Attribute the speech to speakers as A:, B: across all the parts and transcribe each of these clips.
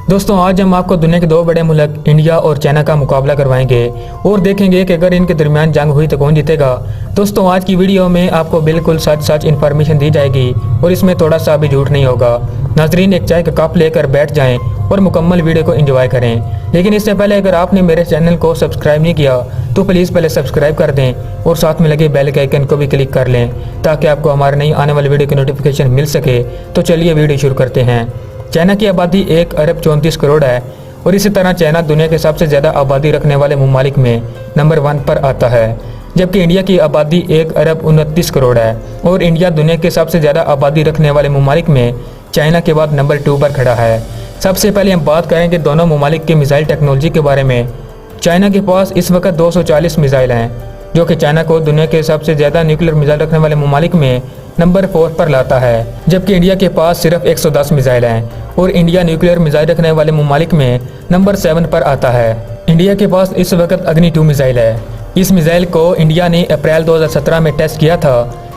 A: दोस्तों आज हम आपको दुनिया के दो बड़े मुल्क इंडिया और चाइना का मुकाबला करवाएंगे और देखेंगे कि अगर इनके दरमियान जंग हुई तो कौन जीतेगा। दोस्तों आज की वीडियो में आपको बिल्कुल सच इन्फॉर्मेशन दी जाएगी और इसमें थोड़ा सा भी झूठ नहीं होगा। नाजरीन एक चाय का कप लेकर बैठ जाएं और मुकम्मल वीडियो को एंजॉय करें। लेकिन इससे पहले अगर आपने मेरे चैनल को सब्सक्राइब नहीं किया तो प्लीज़ पहले सब्सक्राइब कर दें और साथ में लगे बेल के आइकन को भी क्लिक कर लें ताकि आपको हमारे नई आने वाली वीडियो की नोटिफिकेशन मिल सके। तो चलिए वीडियो शुरू करते हैं। चाइना की आबादी 1 अरब 34 करोड़ है और इसी तरह चाइना दुनिया के सबसे ज़्यादा आबादी रखने वाले ममालिक में नंबर 1 पर आता है, जबकि इंडिया की आबादी 1 अरब 29 करोड़ है और इंडिया दुनिया के सबसे ज़्यादा आबादी रखने वाले ममालिक में चाइना के बाद नंबर 2 पर खड़ा है। सबसे पहले हम बात करेंगे दोनों ममालिक की मिसाइल टेक्नोलॉजी के बारे में। चाइना के पास इस वक्त 240 मिसाइल हैं, जो कि चाइना को दुनिया के सबसे ज़्यादा न्यूक्लियर मिसाइल रखने वाले ममालिक में नंबर 4 पर लाता है, जबकि इंडिया के पास सिर्फ 110 मिसाइल हैं और इंडिया न्यूक्लियर मिसाइल रखने वाले ममालिक में नंबर 7 पर आता है। इंडिया के पास इस वक्त अग्नि 2 मिसाइल है। इस मिसाइल को इंडिया ने अप्रैल 2017 में टेस्ट किया था।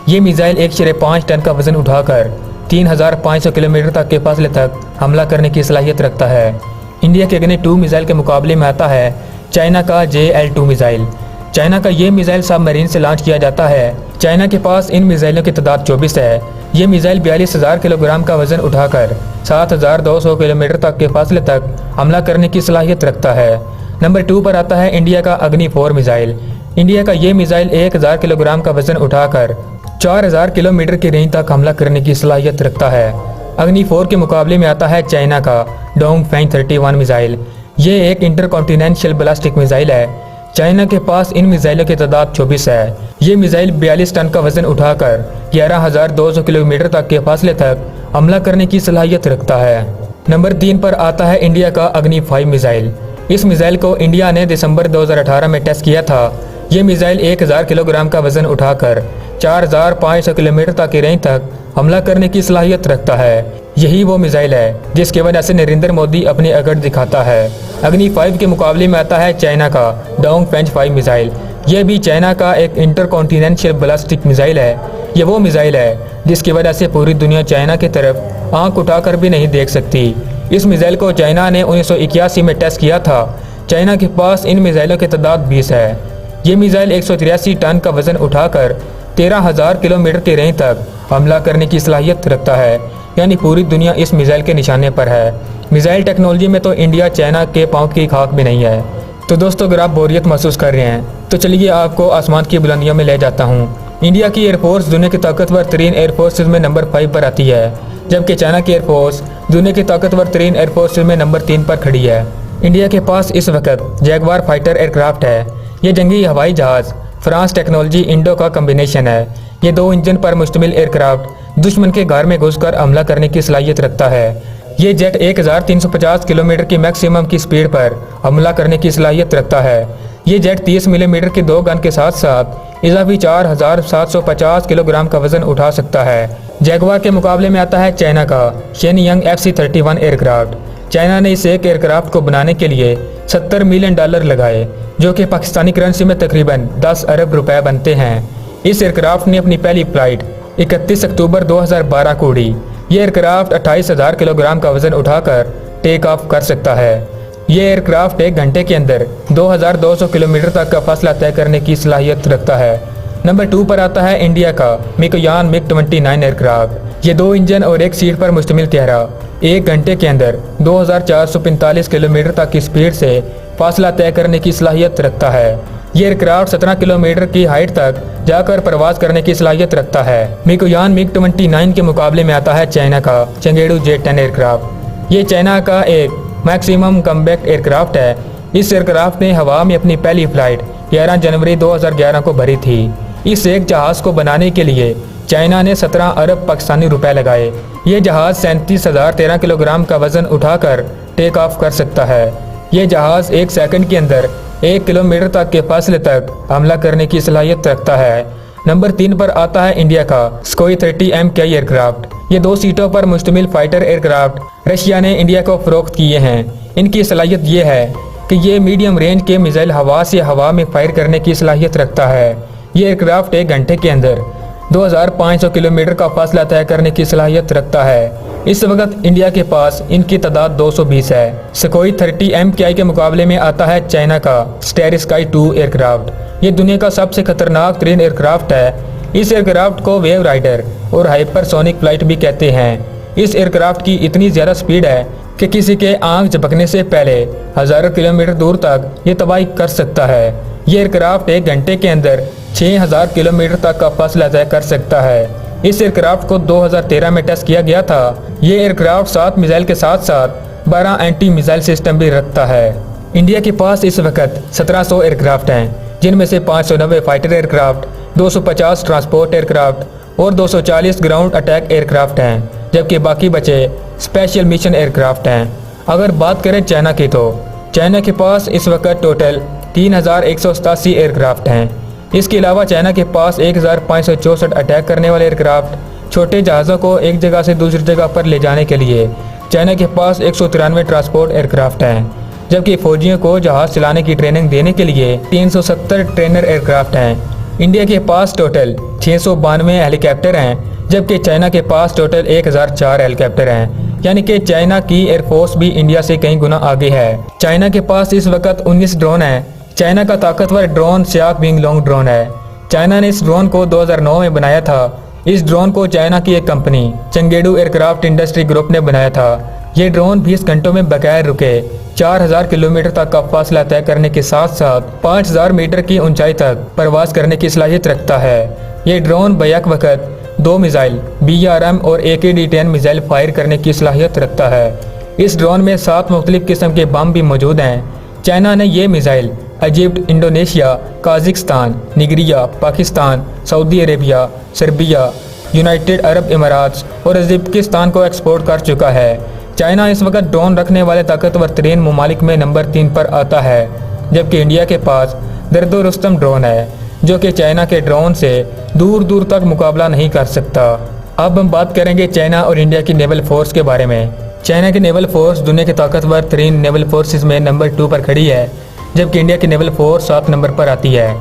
A: ये मिसाइल 1.5 टन का वजन उठाकर 3500 किलोमीटर तक के फासले तक हमला करने की सलाहियत रखता है। इंडिया के अग्नि 2 मिसाइल के मुकाबले में आता है चाइना का JL-2 मिसाइल। चाइना का ये मिसाइल सबमरीन से लॉन्च किया जाता है। चाइना के पास इन मिसाइलों की तादाद 24 है। ये मिसाइल 42,000 किलोग्राम का वजन उठाकर 7,200 किलोमीटर तक के फासले तक हमला करने की सलाहियत रखता है। नंबर 2 पर आता है इंडिया का अग्नि 4 मिसाइल। इंडिया का ये मिसाइल 1,000 किलोग्राम का वजन उठाकर 4,000 किलोमीटर की रेंज तक हमला करने की सलाहियत रखता है। अग्नि 4 के मुकाबले में आता है चाइना का डोंगफेंग 31 मिसाइल। ये एक इंटरकॉन्टिनेंटल बैलिस्टिक मिसाइल है। चाइना के पास इन मिसाइलों की तादाद 24 है। ये मिसाइल 42 टन का वजन उठाकर 11,200 किलोमीटर तक के फासले तक हमला करने की सलाहियत रखता है। नंबर 3 पर आता है इंडिया का अग्नि 5 मिसाइल। इस मिसाइल को इंडिया ने दिसंबर 2018 में टेस्ट किया था। ये मिसाइल 1,000 किलोग्राम का वजन उठाकर 4,500 किलोमीटर तक की रेंज तक हमला करने की सलाहियत रखता है। यही वो मिसाइल है जिसकी वजह से नरेंद्र मोदी अपनी अकड़ दिखाता है। अग्नि 5 के मुकाबले में आता है चाइना का डोंगफेंग 5 मिसाइल। यह भी चाइना का एक इंटरकॉन्टिनेंटल बैलिस्टिक मिसाइल है। ये वो मिसाइल है जिसकी वजह से पूरी दुनिया चाइना की तरफ आंख उठाकर भी नहीं देख सकती। इस मिसाइल को चाइना ने 1981 में टेस्ट किया था। चाइना के पास इन मिसाइलों की तादाद 20 है। ये मिसाइल 183 टन का वजन उठाकर 13,000 किलोमीटर की रेंज तक हमला करने की सलाहियत रखता है, यानी पूरी दुनिया इस मिसाइल के निशाने पर है। मिसाइल टेक्नोलॉजी में तो इंडिया चाइना के पांव की खाक भी नहीं है। तो दोस्तों अगर आप बोरियत महसूस कर रहे हैं तो चलिए आपको आसमान की बुलंदियों में ले जाता हूँ। इंडिया की एयरफोर्स दुनिया की ताकतवर तरीन एयरफोर्सेज में नंबर 5 पर आती है, जबकि चाइना की एयरफोर्स दुनिया की ताकतवर तरीन एयरफोर्सेज में नंबर 3 पर खड़ी है। इंडिया के पास इस वक्त जैगवार फाइटर एयरक्राफ्ट है। ये जंगी हवाई जहाज फ्रांस टेक्नोलॉजी इंडो का कम्बिनेशन है। ये 2 इंजन पर मुश्तमिल एयरक्राफ्ट दुश्मन के घर में घुसकर हमला करने की सलाहियत रखता है। ये जेट 1,350 किलोमीटर की मैक्सिमम की स्पीड पर हमला करने की सलाहियत रखता है। ये जेट 30 मिलीमीटर की 2 गन के साथ साथ इजाफी 4,750 किलोग्राम का वजन उठा सकता है। जैगवार के मुकाबले में आता है चाइना का शेनयंग FC-31 एयरक्राफ्ट। चाइना ने इस एक एयरक्राफ्ट को बनाने के लिए $70 मिलियन लगाए, जो कि पाकिस्तानी करेंसी में तकरीबन 10 अरब रुपए बनते हैं। इस एयरक्राफ्ट ने अपनी पहली फ्लाइट 31 अक्टूबर 2012 को उड़ी। ये एयरक्राफ्ट 28,000 किलोग्राम का वजन उठाकर टेक ऑफ कर सकता है। ये एयरक्राफ्ट 1 घंटे के अंदर 2,200 किलोमीटर तक का फासला तय करने की सलाहियत रखता है। नंबर 2 पर आता है इंडिया का मिग 29 एयरक्राफ्ट। ये 2 इंजन और 1 सीट पर मुश्तमिल तैयारा 1 घंटे के अंदर 2,445 किलोमीटर तक की स्पीड से फासला तय करने की सलाहियत रखता है। ये एयरक्राफ्ट 17 किलोमीटर की हाइट तक जाकर प्रवास करने की सलाहियत रखता है। मिग 29 के मुकाबले में आता है चाइना का चेंगडू J-10 एयरक्राफ्ट। ये चाइना का एक मैक्सिमम कम्बैक्ट एयरक्राफ्ट है। इस एयरक्राफ्ट ने हवा में अपनी पहली फ्लाइट 11 जनवरी 2011 को भरी थी। इस एक जहाज़ को बनाने के लिए चाइना ने 17 अरब पाकिस्तानी रुपए लगाए। ये जहाज़ 37,013 किलोग्राम का वजन उठाकर टेक ऑफ कर सकता है। ये जहाज़ 1 सेकंड के अंदर 1 किलोमीटर तक के फासले तक हमला करने की सलाहियत रखता है। नंबर 3 पर आता है इंडिया का Sukhoi 30 MK एयरक्राफ्ट। ये 2 सीटों पर मुश्तमिल फाइटर एयरक्राफ्ट रशिया ने इंडिया को फरोख्त किए हैं। इनकी सलाहियत ये है कि ये मीडियम रेंज के मिसाइल हवा से हवा में फायर करने की सलाहियत रखता है। ये एयरक्राफ्ट 1 घंटे के अंदर 2500 किलोमीटर का फासला तय करने की सलाहियत रखता है। इस वक्त इंडिया के पास इनकी तादाद 220 है। सुखोई 30 MKI के मुकाबले में आता है चाइना का स्टार स्काई 2 एयरक्राफ्ट। ये दुनिया का सबसे खतरनाक तरीन एयरक्राफ्ट है। इस एयरक्राफ्ट को वेव राइडर और हाइपरसोनिक फ्लाइट भी कहते हैं। इस एयरक्राफ्ट की इतनी ज़्यादा स्पीड है कि किसी के आंख झपकने से पहले हज़ारों किलोमीटर दूर तक ये तबाही कर सकता है। ये एयरक्राफ्ट 1 घंटे के अंदर 6000 किलोमीटर तक का फासला तय कर सकता है। इस एयरक्राफ्ट को 2013 में टेस्ट किया गया था। ये एयरक्राफ्ट 7 मिसाइल के साथ साथ 12 एंटी मिसाइल सिस्टम भी रखता है। इंडिया के पास इस वक्त 1700 एयरक्राफ्ट हैं, जिनमें से 590 फाइटर एयरक्राफ्ट, 250 ट्रांसपोर्ट एयरक्राफ्ट और 240 ग्राउंड अटैक एयरक्राफ्ट हैं, जबकि बाकी बचे स्पेशल मिशन एयरक्राफ्ट हैं। अगर बात करें चाइना की, तो चाइना के पास इस वक्त टोटल 3187 एयरक्राफ्ट हैं। इसके अलावा चाइना के पास 1564 अटैक करने वाले एयरक्राफ्ट, छोटे जहाज़ों को एक जगह से दूसरी जगह पर ले जाने के लिए चाइना के पास 193 ट्रांसपोर्ट एयरक्राफ्ट हैं, जबकि फौजियों को जहाज़ चलाने की ट्रेनिंग देने के लिए 370 ट्रेनर एयरक्राफ्ट हैं। इंडिया के पास टोटल 692 हेलीकॉप्टर हैं, जबकि चाइना के पास टोटल 1004 हेलीकॉप्टर हैं। यानी कि चाइना की एयरफोर्स भी इंडिया से कई गुना आगे है। चाइना के पास इस वक्त 19 ड्रोन हैं। चाइना का ताकतवर ड्रोन सियाक विंग लॉन्ग ड्रोन है। चाइना ने इस ड्रोन को 2009 में बनाया था। इस ड्रोन को चाइना की एक कंपनी चंगेडू एयरक्राफ्ट इंडस्ट्री ग्रुप ने बनाया था। ये ड्रोन 20 घंटों में बगैर रुके 4000 किलोमीटर तक का फासला तय करने के साथ साथ 5000 मीटर की ऊंचाई तक परवास करने की सलाहियत रखता है। ये ड्रोन बैक वक्त 2 मिसाइल BRM और AKD-10 मिसाइल फायर करने की सलाहियत रखता है। इस ड्रोन में 7 मुख्तलिफ किस्म के बम भी मौजूद हैं। चाइना ने ये missile Egypt, Indonesia, Kazakhstan, Nigeria, Pakistan, Saudi Arabia, Serbia, United Arab इमारात और उज़्बेकिस्तान को एक्सपोर्ट कर चुका है। चाइना इस वक्त ड्रोन रखने वाले ताकतवर तरीन ममालिक में नंबर 3 पर आता है, जबकि इंडिया के पास दर्दो रुस्तम ड्रोन है, जो कि चाइना के ड्रोन से दूर दूर तक मुकाबला नहीं कर सकता। अब हम बात करेंगे चाइना और इंडिया की नेवल फोर्स के बारे में। चाइना की नेवल फोर्स दुनिया के ताकतवर तरीन नेवल फोर्सेस में नंबर 2 पर खड़ी है, जबकि इंडिया की नेवल फोर्स 7 नंबर पर आती है।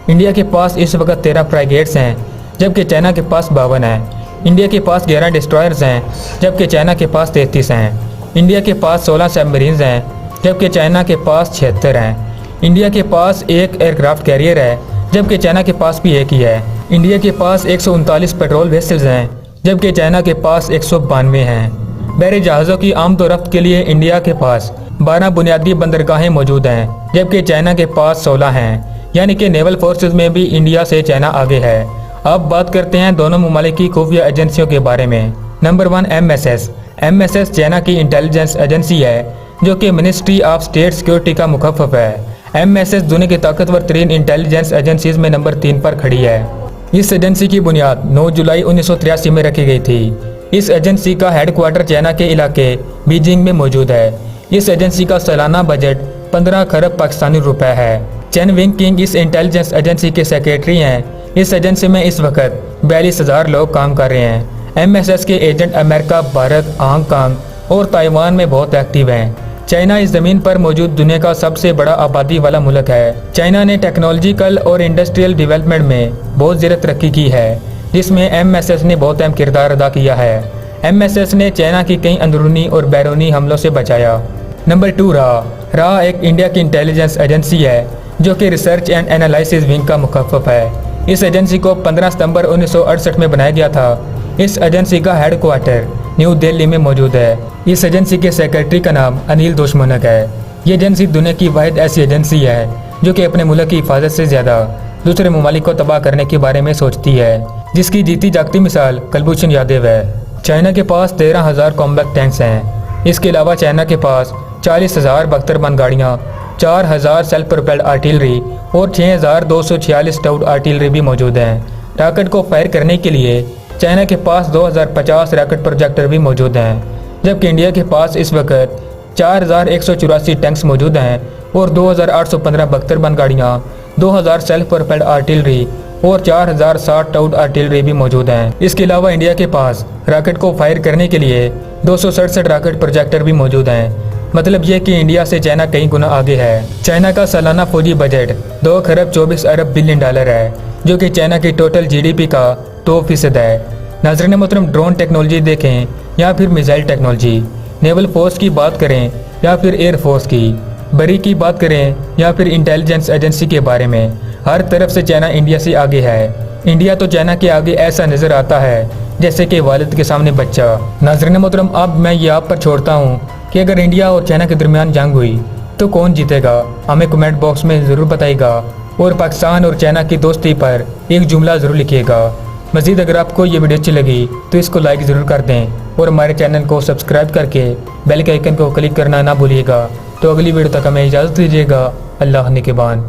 A: इंडिया के पास इस वक्त 13 फ्राइगेट्स हैं, जबकि चाइना के पास 52 हैं। इंडिया के पास 11 डिस्ट्रॉयर्स हैं, जबकि चाइना के पास 33 हैं। इंडिया के पास 16 सबमरीन्स हैं, जबकि चाइना के पास 76 हैं। इंडिया के पास 1 एयरक्राफ्ट कैरियर है, जबकि चाइना के पास भी 1 ही है। इंडिया के पास 139 पेट्रोल वेसल्स हैं, जबकि चाइना के पास 192 हैं। बहरी जहाज़ों की आमद और रफ्त के लिए इंडिया के पास 12 बुनियादी बंदरगाहें मौजूद हैं, जबकि चाइना के पास 16 हैं। यानी कि नेवल फोर्सेस में भी इंडिया से चाइना आगे है। अब बात करते हैं दोनों ममालिक की खुफिया एजेंसियों के बारे में। Number 1 MSS। MSS चाइना की इंटेलिजेंस एजेंसी है, जो कि मिनिस्ट्री ऑफ स्टेट सिक्योरिटी का मुखफ़फ़ है। MSS दुनिया की ताकतवर तरीन इंटेलिजेंस एजेंसीज में नंबर 3 पर खड़ी है। इस एजेंसी की बुनियाद 9 जुलाई 1983 में रखी गई थी। इस एजेंसी का हेडक्वार्टर चाइना के इलाके बीजिंग में मौजूद है। इस एजेंसी का सालाना बजट 15 खरब पाकिस्तानी रुपए है। चेन विंग किंग इस इंटेलिजेंस एजेंसी के सेक्रेटरी हैं। इस एजेंसी में इस वक्त 42,000 लोग काम कर रहे हैं। MSS के एजेंट अमेरिका, भारत, हांगकांग और ताइवान में बहुत एक्टिव हैं। चाइना इस ज़मीन पर मौजूद दुनिया का सबसे बड़ा आबादी वाला मुल्क है। चाइना ने टेक्नोलॉजिकल और इंडस्ट्रियल डेवलपमेंट में बहुत ज़्यादा तरक्की की है, जिसमें MSS ने बहुत अहम किरदार अदा किया है। MSS ने चाइना की कई अंदरूनी और बैरूनी हमलों से बचाया। नंबर 2 RA एक इंडिया की इंटेलिजेंस एजेंसी है, जो कि रिसर्च एंड एनालिसिस विंग का मुखफ़फ़ है। इस एजेंसी को 15 सितंबर 1968 में बनाया गया था। इस एजेंसी का हेडक्वार्टर न्यू दिल्ली में मौजूद है। इस एजेंसी के सेक्रेटरी का नाम अनिल दोशमनक है। ये एजेंसी दुनिया की वाहिद ऐसी एजेंसी है जो कि अपने मुल्क की हिफाजत से ज़्यादा दूसरे ममालिक को तबाह करने के बारे में सोचती है, जिसकी जीती जागती मिसाल कुलभूषण यादव है। चाइना के पास 13,000 कॉम्बैट टैंक्स हैं। इसके अलावा चाइना के पास 40,000 बख्तरबंद गाड़ियाँ, 4,000 सेल्फ प्रोपेल्ड आर्टिलरी और 6,246 टाउड आर्टिलरी भी मौजूद हैं। रॉकेट को फायर करने के लिए चाइना के पास 2050 रॉकेट प्रोजेक्टर भी मौजूद हैं, जबकि इंडिया के पास इस वक्त 4,184 टैंक्स मौजूद हैं और 2,815 बख्तरबंद गाड़ियाँ, 2,000 सेल्फ प्रोपेल्ड आर्टिलरी और 4,060 टाउड आर्टिलरी भी मौजूद हैं। इसके अलावा इंडिया के पास रॉकेट को फायर करने के लिए 267 रॉकेट प्रोजेक्टर भी मौजूद हैं। मतलब ये कि इंडिया से चाइना कई गुना आगे है। चाइना का सालाना फौजी बजट $2 खरब 24 अरब बिलियन है। जो कि चाइना की टोटल जीडीपी का 2% है। नाज़रीन मोहतरम, ड्रोन टेक्नोलॉजी देखें या फिर मिसाइल टेक्नोलॉजी, नेवल फोर्स की बात करें या फिर एयर फोर्स की, बरी की बात करें या फिर इंटेलिजेंस एजेंसी के बारे में, हर तरफ से चाइना इंडिया से आगे है। इंडिया तो चाइना के आगे ऐसा नज़र आता है जैसे कि वालिद के सामने बच्चा। नाज़रीन मोहतरम, अब मैं ये आप पर छोड़ता हूँ कि अगर इंडिया और चाइना के दरमियान जंग हुई तो कौन जीतेगा, हमें कमेंट बॉक्स में ज़रूर बताइएगा और पाकिस्तान और चाइना की दोस्ती पर एक जुमला ज़रूर लिखिएगा। मज़ीद अगर आपको ये वीडियो अच्छी लगी तो इसको लाइक ज़रूर कर दें और हमारे चैनल को सब्सक्राइब करके बेल के आइकन को क्लिक करना ना भूलिएगा। तो अगली वीडियो तक हमें इजाज़त दीजिएगा। अल्लाह निगहबान।